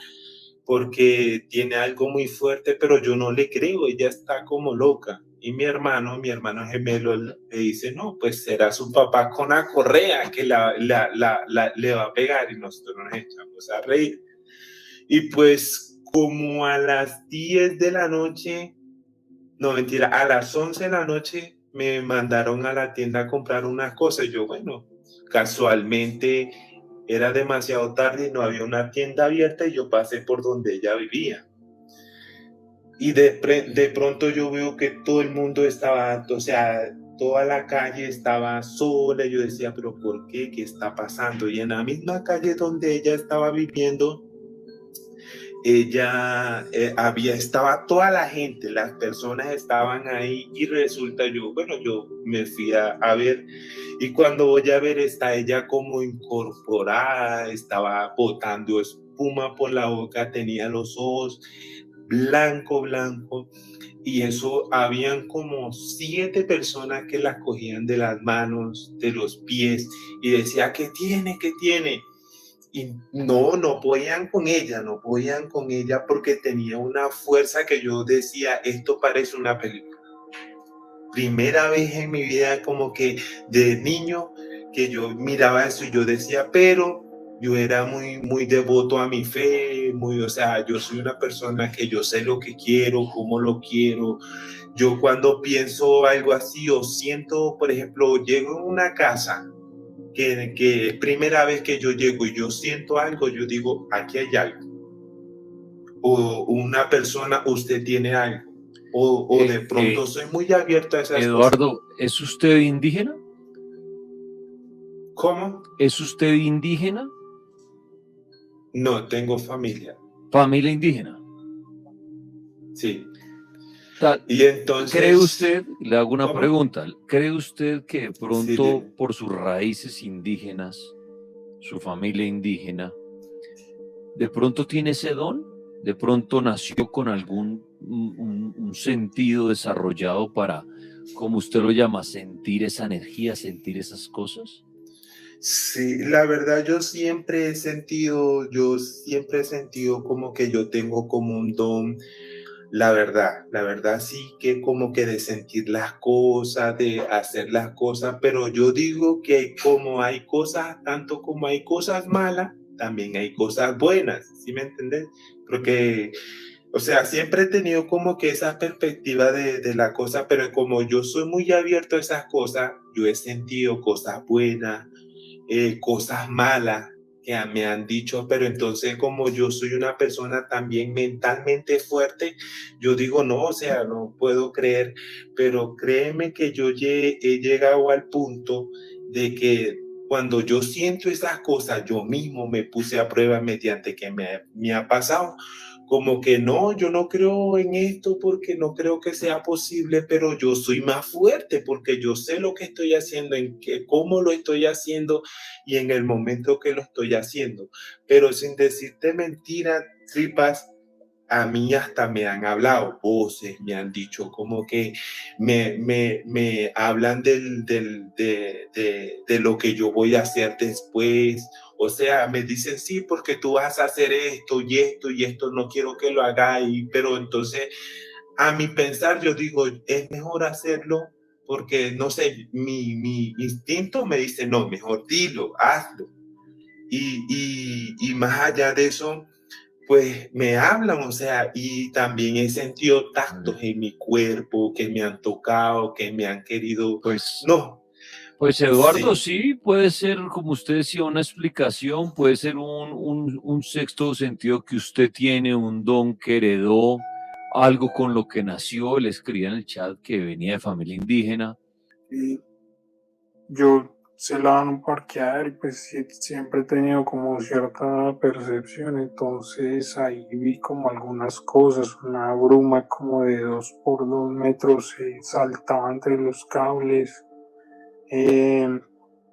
porque tiene algo muy fuerte, pero yo no le creo, ella está como loca. Y mi hermano gemelo le dice, no, pues será su papá con la correa que le va a pegar, y nosotros nos echamos a reír. Y pues como a las 10 de la noche, no mentira, a las 11 de la noche me mandaron a la tienda a comprar unas cosas. Yo, bueno, casualmente era demasiado tarde y no había una tienda abierta y yo pasé por donde ella vivía. Y de pronto yo veo que todo el mundo estaba, o sea, toda la calle estaba sola. Yo decía, pero ¿por qué? ¿Qué está pasando? Y en la misma calle donde ella estaba viviendo, estaba toda la gente, las personas estaban ahí y resulta yo me fui a ver y cuando voy a ver está ella como incorporada, estaba botando espuma por la boca, tenía los ojos blanco y eso habían como 7 personas que la cogían de las manos, de los pies y decía, ¿qué tiene? ¿Qué tiene? Y no podían con ella porque tenía una fuerza que yo decía, esto parece una película. Primera vez en mi vida como que de niño que yo miraba eso y yo decía, pero yo era muy devoto a mi fe, o sea, yo soy una persona que yo sé lo que quiero, cómo lo quiero. Yo cuando pienso algo así o siento, por ejemplo, llego a una casa que primera vez que yo llego y yo siento algo, yo digo, aquí hay algo. O una persona, usted tiene algo. O de pronto soy muy abierto a esas Eduardo, cosas. ¿es usted indígena? ¿Cómo? ¿Es usted indígena? No, tengo familia. ¿Familia indígena? Sí. Y entonces... ¿Cree usted, le hago una ¿Cómo? pregunta, ¿cree usted que de pronto Sí, por sus raíces indígenas, su familia indígena, de pronto tiene ese don? ¿De pronto nació con algún un sentido desarrollado para, como usted lo llama, sentir esa energía, sentir esas cosas? Sí, la verdad yo siempre he sentido como que yo tengo como un don, la verdad sí que como que de sentir las cosas, de hacer las cosas, pero yo digo que como hay cosas, tanto como hay cosas malas, también hay cosas buenas, ¿sí me entiendes? Porque, o sea, siempre he tenido como que esa perspectiva de la cosa, pero como yo soy muy abierto a esas cosas, yo he sentido cosas buenas, cosas malas que me han dicho, pero entonces como yo soy una persona también mentalmente fuerte, yo digo, no, o sea, no puedo creer, pero créeme que yo he llegado al punto de que cuando yo siento esas cosas, yo mismo me puse a prueba mediante que me ha pasado. Como que no, yo no creo en esto porque no creo que sea posible, pero yo soy más fuerte porque yo sé lo que estoy haciendo, cómo lo estoy haciendo y en el momento que lo estoy haciendo. Pero sin decirte mentiras, Tripas, a mí hasta me han hablado voces, me han dicho como que me hablan de lo que yo voy a hacer después. O sea, me dicen, sí, porque tú vas a hacer esto y esto, no quiero que lo hagáis, pero entonces a mi pensar yo digo, es mejor hacerlo porque, no sé, mi instinto me dice, no, mejor dilo, hazlo. Y más allá de eso, pues me hablan, o sea, y también he sentido tactos en mi cuerpo que me han tocado, que me han querido, Pues, no, pues Eduardo, sí. sí, puede ser, como usted decía, una explicación, puede ser un sexto sentido que usted tiene, un don que heredó, algo con lo que nació. Le escribía en el chat que venía de familia indígena. Y yo se la van a parquear y pues siempre he tenido como cierta percepción, entonces ahí vi como algunas cosas, una bruma como de 2 por 2 metros saltaba entre los cables, eh,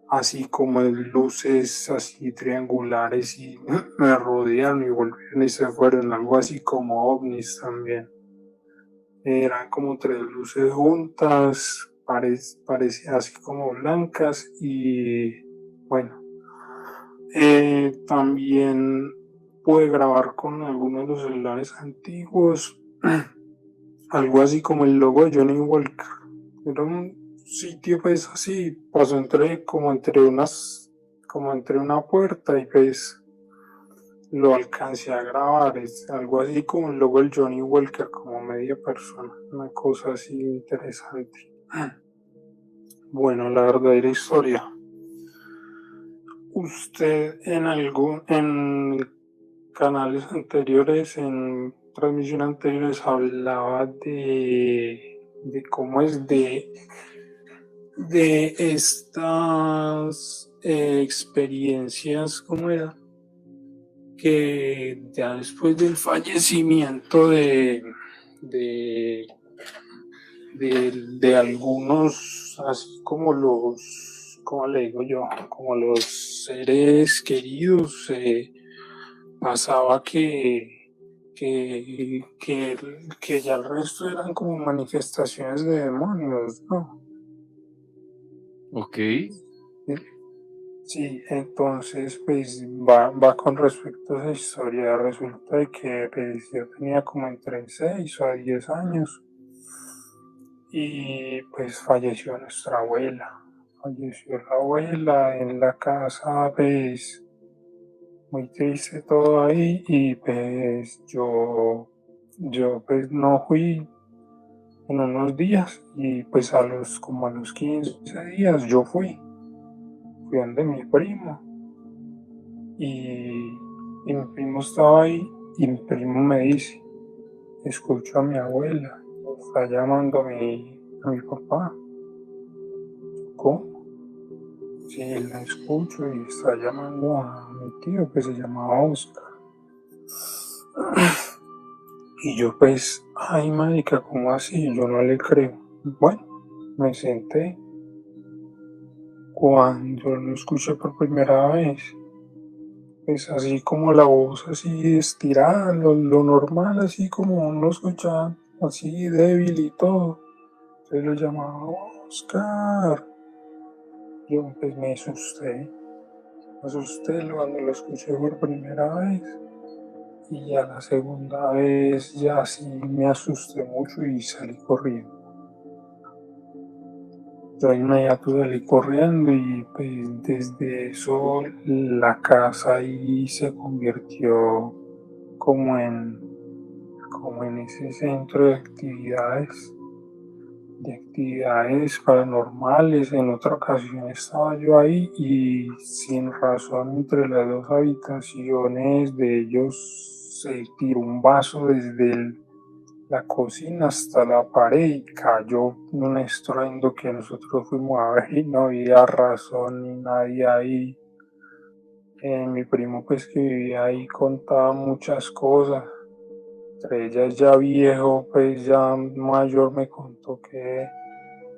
así como luces así triangulares y me rodearon y volvieron y se fueron, algo así como ovnis también. Eran como 3 luces juntas, parecían así como blancas y bueno, también pude grabar con algunos de los celulares antiguos, algo así como el logo de Johnny Walker. Era un sitio pues así, pasó como entre una puerta y pues lo alcancé a grabar, es algo así como el logo del Johnny Walker, como media persona, una cosa así interesante. Bueno, la verdadera historia. usted en canales anteriores, en transmisiones anteriores, hablaba de cómo es de estas experiencias, ¿cómo era? Que ya después del fallecimiento de, de algunos, así como ¿cómo le digo yo? Como los seres queridos, pasaba que ya el resto eran como manifestaciones de demonios, ¿no? Ok. Sí, entonces pues va con respecto a esa historia. Resulta de que pues, yo tenía como entre 6 a 10 años y pues falleció nuestra abuela. Falleció la abuela en la casa, pues muy triste todo ahí y pues yo pues no fui en unos días y pues como a los 15 días yo fui donde mi primo y mi primo estaba ahí y mi primo me dice, escucho a mi abuela, está llamando a mi papá. ¿Cómo? Sí, la escucho y está llamando a mi tío que se llamaba Oscar. Y yo pues, ay marica, ¿cómo así? Yo no le creo. Bueno, me senté. Cuando lo escuché por primera vez, pues así como la voz así estirada, lo normal, así como uno escucha así débil y todo. Entonces lo llamaba Oscar. Yo pues me asusté cuando lo escuché por primera vez. Y a la segunda vez ya sí me asusté mucho y salí corriendo. Yo inmediato salí corriendo y pues desde eso la casa ahí se convirtió como en ese centro de actividades paranormales. En otra ocasión estaba yo ahí y sin razón entre las dos habitaciones de ellos se tiró un vaso desde la cocina hasta la pared y cayó un estruendo que nosotros fuimos a ver y no había razón ni nadie ahí. Mi primo pues que vivía ahí contaba muchas cosas. Entre ellas ya viejo, pues ya mayor me contó que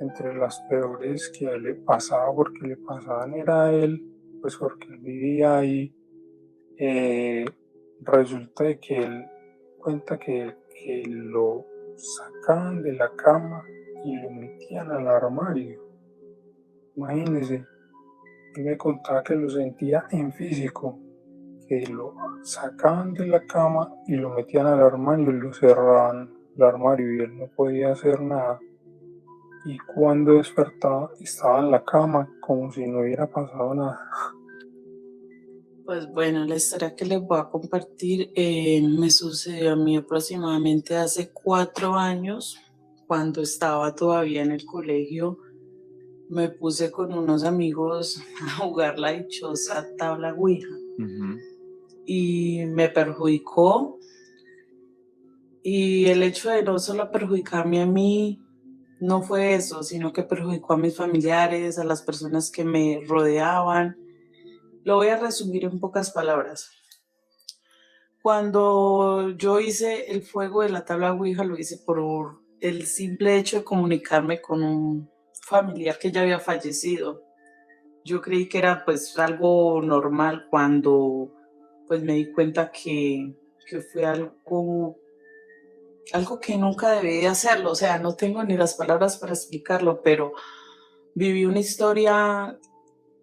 entre las peores que a él le pasaba, porque le pasaban era a él, pues porque él vivía ahí, eh, resulta de que él cuenta que lo sacaban de la cama y lo metían al armario. Imagínense, él me contaba que lo sentía en físico, que lo sacaban de la cama y lo metían al armario y lo cerraban el armario y él no podía hacer nada. Y cuando despertaba estaba en la cama como si no hubiera pasado nada. Pues bueno, la historia que les voy a compartir me sucedió a mí aproximadamente hace 4 años, cuando estaba todavía en el colegio. Me puse con unos amigos a jugar la dichosa tabla Ouija y me perjudicó. Y el hecho de no solo perjudicarme a mí, no fue eso, sino que perjudicó a mis familiares, a las personas que me rodeaban. Lo voy a resumir en pocas palabras. Cuando yo hice el fuego de la tabla Ouija, lo hice por el simple hecho de comunicarme con un familiar que ya había fallecido. Yo creí que era pues algo normal cuando pues me di cuenta que fue algo que nunca debí de hacerlo. O sea, no tengo ni las palabras para explicarlo, pero viví una historia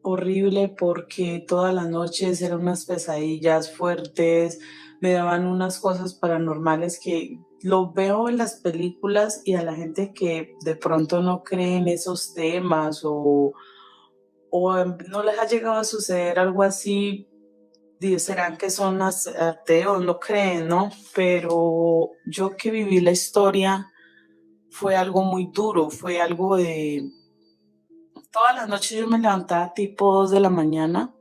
horrible porque todas las noches eran unas pesadillas fuertes, me daban unas cosas paranormales que lo veo en las películas y a la gente que de pronto no cree en esos temas o no les ha llegado a suceder algo así, serán que son ateos, no creen, ¿no? Pero yo que viví la historia fue algo muy duro, fue algo de... Todas las noches yo me levantaba tipo 2 de la mañana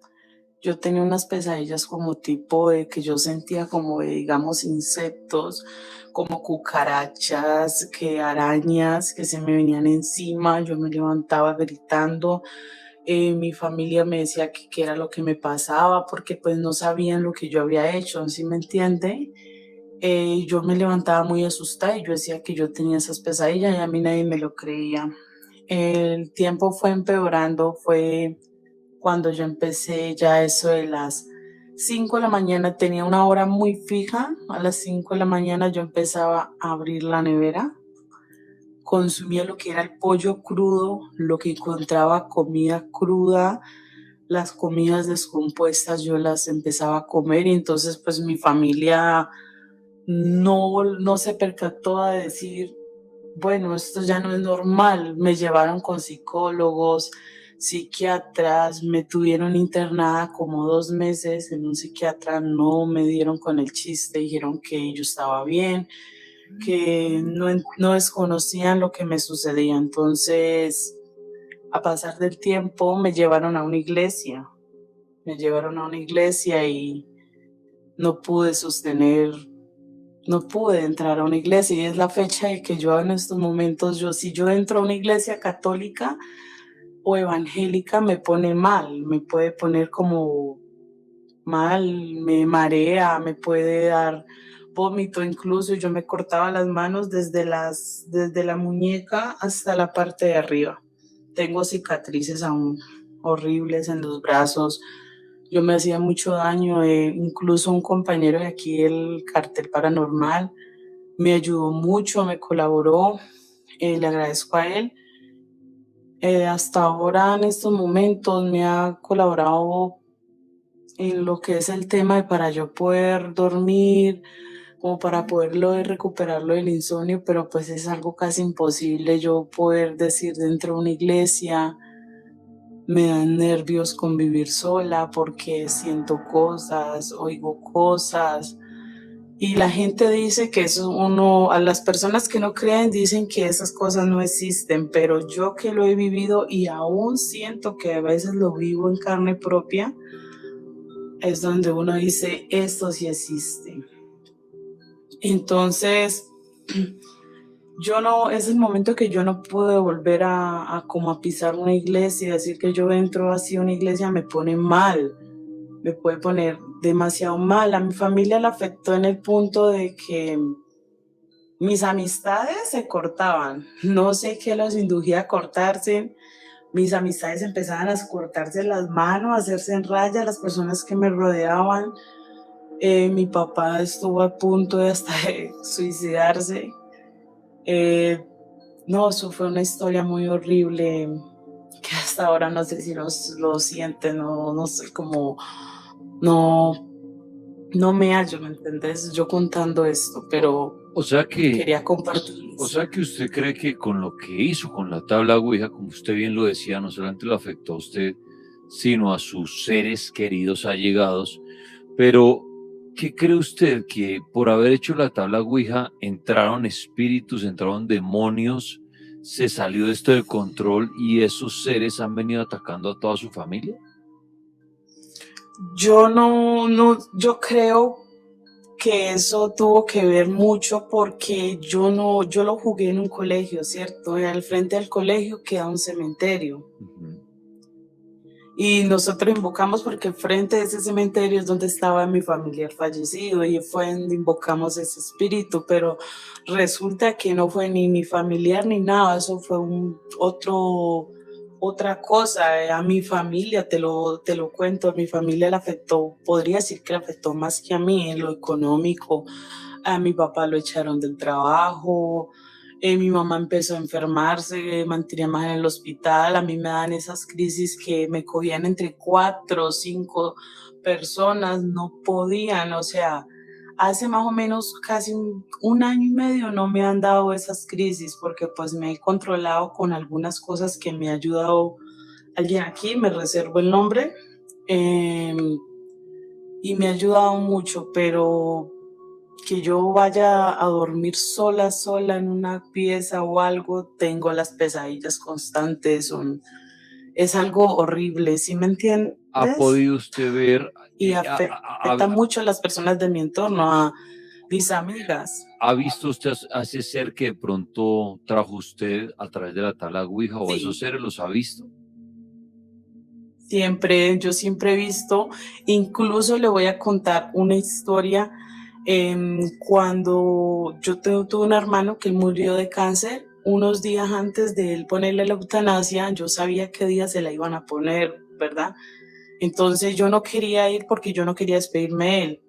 yo tenía unas pesadillas como tipo de que yo sentía como de, digamos, insectos, como cucarachas, que arañas que se me venían encima, yo me levantaba gritando. Mi familia me decía que qué era lo que me pasaba porque pues no sabían lo que yo había hecho, ¿sí me entiende? Yo me levantaba muy asustada y yo decía que yo tenía esas pesadillas y a mí nadie me lo creía. El tiempo fue empeorando, fue cuando yo empecé ya eso de las 5 de la mañana, tenía una hora muy fija, a las 5 de la mañana yo empezaba a abrir la nevera, consumía lo que era el pollo crudo, lo que encontraba comida cruda, las comidas descompuestas yo las empezaba a comer y entonces pues mi familia no se percató de decir, bueno, esto ya no es normal. Me llevaron con psicólogos, psiquiatras, me tuvieron internada como 2 meses en un psiquiatra, no me dieron con el chiste, dijeron que yo estaba bien, que no desconocían lo que me sucedía. Entonces, a pasar del tiempo, me llevaron a una iglesia, y no pude sostener, no pude entrar a una iglesia y es la fecha de que yo en estos momentos, si yo entro a una iglesia católica o evangélica me pone mal, me puede poner como mal, me marea, me puede dar vómito, incluso yo me cortaba las manos desde la muñeca hasta la parte de arriba. Tengo cicatrices aún horribles en los brazos. Yo me hacía mucho daño, incluso un compañero de aquí, el Cartel Paranormal, me ayudó mucho, me colaboró, le agradezco a él. Hasta ahora, en estos momentos, me ha colaborado en lo que es el tema de para yo poder dormir, como para poderlo de recuperarlo del insomnio, pero pues es algo casi imposible yo poder decir dentro de una iglesia. Me dan nervios convivir sola porque siento cosas, oigo cosas. Y la gente dice que eso a las personas que no creen dicen que esas cosas no existen, pero yo que lo he vivido y aún siento que a veces lo vivo en carne propia, es donde uno dice, esto sí existe. Entonces, es el momento que yo no puedo volver a como a pisar una iglesia, decir que yo entro así a una iglesia me pone mal, me puede poner demasiado mal. A mi familia le afectó en el punto de que mis amistades se cortaban, no sé qué los indujía a cortarse, mis amistades empezaban a cortarse las manos, a hacerse en raya, las personas que me rodeaban. Mi papá estuvo a punto de hasta de suicidarse. No, eso fue una historia muy horrible que hasta ahora no sé si lo sienten, no sé cómo, no me hallo, ¿me entendés? Yo contando esto, pero quería compartir. O sea que usted cree que con lo que hizo con la tabla Ouija, como usted bien lo decía, no solamente lo afectó a usted, sino a sus seres queridos allegados, pero ¿qué cree usted? Que por haber hecho la tabla Ouija entraron espíritus, entraron demonios, se salió de esto de control y esos seres han venido atacando a toda su familia? Yo creo que eso tuvo que ver mucho porque yo lo jugué en un colegio, ¿cierto? Y al frente del colegio queda un cementerio. Y nosotros invocamos porque frente a ese cementerio es donde estaba mi familiar fallecido y fue donde invocamos ese espíritu, pero resulta que no fue ni mi familiar ni nada, eso fue otra cosa. A mi familia, te lo cuento, a mi familia le afectó, podría decir que le afectó más que a mí en lo económico. A mi papá lo echaron del trabajo, mi mamá empezó a enfermarse, mantenía más en el hospital. A mí me dan esas crisis que me cogían entre 4 o 5 personas, no podían, o sea, hace más o menos casi un año y medio no me han dado esas crisis porque pues me he controlado con algunas cosas que me ha ayudado alguien aquí, me reservo el nombre, y me ha ayudado mucho, pero que yo vaya a dormir sola en una pieza o algo, tengo las pesadillas constantes, es algo horrible, ¿sí me entiendes? ¿Ha podido usted ver, Y afecta mucho a las personas de mi entorno, a mis amigas. ha visto usted a ese ser que de pronto trajo usted a través de la tabla Ouija, o esos seres los ha visto? Yo siempre he visto, incluso le voy a contar una historia. Cuando yo tuve un hermano que murió de cáncer, unos días antes de él ponerle la eutanasia, yo sabía qué día se la iban a poner, ¿verdad? Entonces yo no quería ir porque yo no quería despedirme de él.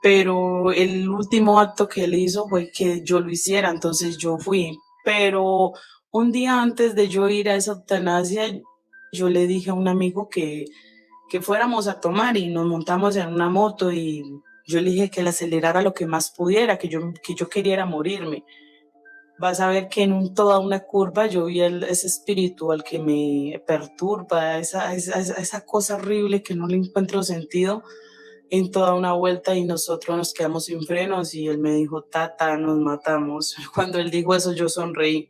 Pero el último acto que él hizo fue que yo lo hiciera, entonces yo fui. Pero un día antes de yo ir a esa eutanasia, yo le dije a un amigo que fuéramos a tomar y nos montamos en una moto y yo le dije que le acelerara lo que más pudiera, que yo quería morirme. Vas a ver que en toda una curva yo vi ese espíritu al que me perturba, esa cosa horrible que no le encuentro sentido en toda una vuelta, y nosotros nos quedamos sin frenos y él me dijo, Tata, nos matamos. Cuando él dijo eso yo sonreí.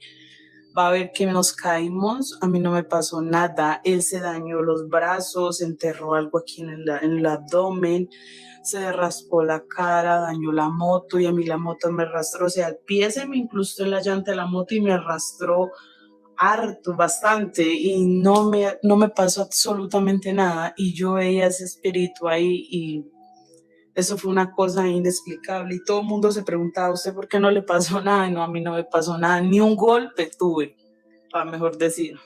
Va a ver que nos caímos, a mí no me pasó nada, él se dañó los brazos, enterró algo aquí en el abdomen, se raspó la cara, dañó la moto y a mí la moto me arrastró, o sea, el pie se me incrustó en la llanta de la moto y me arrastró harto, bastante, y no me pasó absolutamente nada, y yo veía ese espíritu ahí y eso fue una cosa inexplicable y todo el mundo se preguntaba, ¿usted por qué no le pasó nada? Y no, a mí no me pasó nada, ni un golpe tuve, para mejor decir.